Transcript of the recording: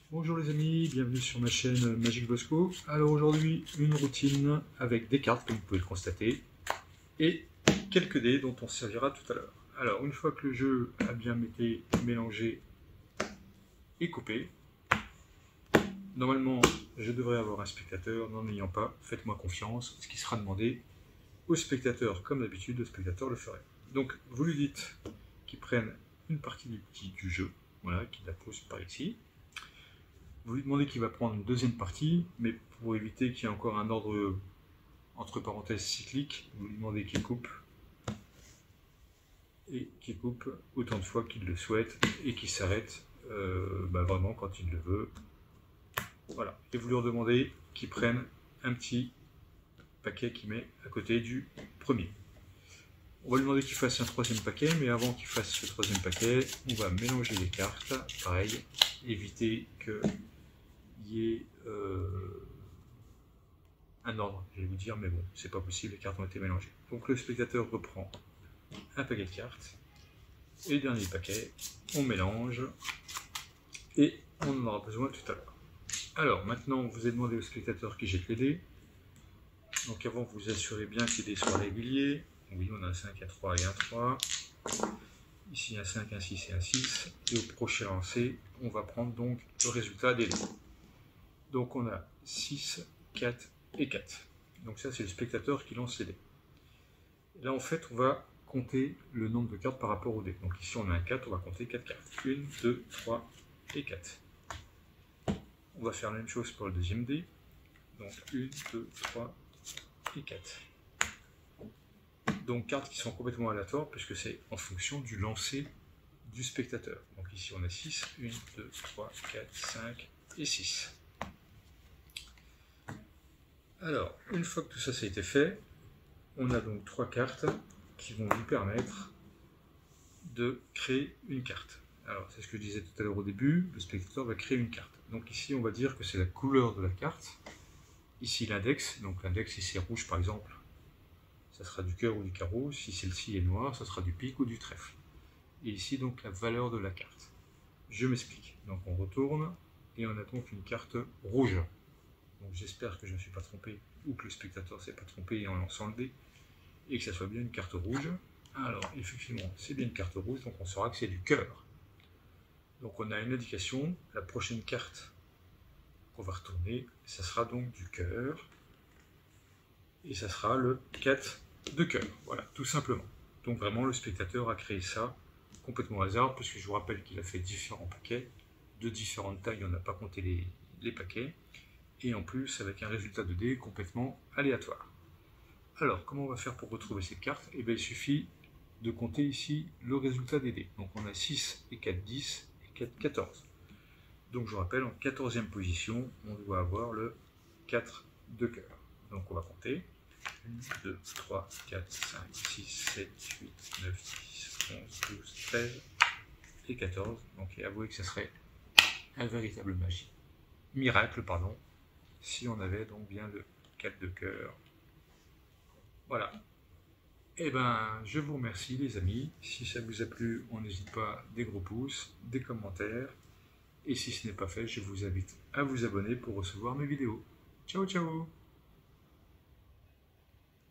Bonjour les amis, bienvenue sur ma chaîne Magic Bosco. Alors aujourd'hui, une routine avec des cartes, comme vous pouvez le constater, et quelques dés dont on se servira tout à l'heure. Alors, une fois que le jeu a bien été mélangé et coupé, normalement, je devrais avoir un spectateur. N'en ayant pas, faites-moi confiance, ce qui sera demandé au spectateur, comme d'habitude, le spectateur le ferait. Donc, vous lui dites qu'il prenne une partie du jeu, voilà, qu'il la pose par ici. Vous lui demandez qu'il va prendre une deuxième partie, mais pour éviter qu'il y ait encore un ordre entre parenthèses cyclique, vous lui demandez qu'il coupe et qu'il coupe autant de fois qu'il le souhaite et qu'il s'arrête vraiment quand il le veut. Voilà. Et vous lui redemandez qu'il prenne un petit paquet qu'il met à côté du premier. On va lui demander qu'il fasse un troisième paquet, mais avant qu'il fasse ce troisième paquet, on va mélanger les cartes. Pareil, éviter que y ait un ordre, je vais vous dire, mais bon, c'est pas possible, les cartes ont été mélangées. Donc le spectateur reprend un paquet de cartes, et le dernier paquet, on mélange, et on en aura besoin tout à l'heure. Alors, maintenant, vous avez demandé au spectateur qui jette les dés. Donc avant, vous vous assurez bien que les dés soient réguliers. Oui, on a un 5, un 3 et un 3. Ici, un 5, un 6 et un 6. Et au prochain lancer, on va prendre donc le résultat des dés. Donc on a 6, 4 et 4. Donc ça, c'est le spectateur qui lance les dés. Là, en fait, on va compter le nombre de cartes par rapport aux dés. Donc ici, on a un 4, on va compter 4 cartes. 1, 2, 3 et 4. On va faire la même chose pour le deuxième dé. Donc 1, 2, 3 et 4. Donc cartes qui sont complètement aléatoires, puisque c'est en fonction du lancer du spectateur. Donc ici, on a 6, 1, 2, 3, 4, 5 et 6. Alors, une fois que tout ça, a été fait, on a donc 3 cartes qui vont vous permettre de créer une carte. Alors, c'est ce que je disais tout à l'heure au début, le spectateur va créer une carte. Donc ici, on va dire que c'est la couleur de la carte. Ici, l'index. Donc l'index, si c'est rouge par exemple, ça sera du cœur ou du carreau. Si celle-ci est noire, ça sera du pic ou du trèfle. Et ici, donc, la valeur de la carte. Je m'explique. Donc on retourne, et on a donc une carte rouge. Donc j'espère que je ne me suis pas trompé, ou que le spectateur ne s'est pas trompé en lançant le dé, et que ça soit bien une carte rouge. Alors effectivement, c'est bien une carte rouge, donc on saura que c'est du cœur. Donc on a une indication, la prochaine carte qu'on va retourner, ça sera donc du cœur, et ça sera le 4 de cœur, voilà, tout simplement. Donc vraiment, le spectateur a créé ça complètement au hasard, puisque je vous rappelle qu'il a fait différents paquets, de différentes tailles, on n'a pas compté les paquets, et en plus avec un résultat de dés complètement aléatoire. Alors, comment on va faire pour retrouver cette carte? Eh bien, il suffit de compter ici le résultat des dés. Donc on a 6 et 4, 10 et 4, 14. Donc je vous rappelle, en 14e position, on doit avoir le 4 de cœur. Donc on va compter 1, 2, 3, 4, 5, 6, 7, 8, 9, 10, 11, 12, 13 et 14. Donc avouez que ce serait un véritable miracle, si on avait donc bien le 4 de cœur. Voilà. Eh ben, je vous remercie les amis. Si ça vous a plu, on n'hésite pas, des gros pouces, des commentaires. Et si ce n'est pas fait, je vous invite à vous abonner pour recevoir mes vidéos. Ciao, ciao!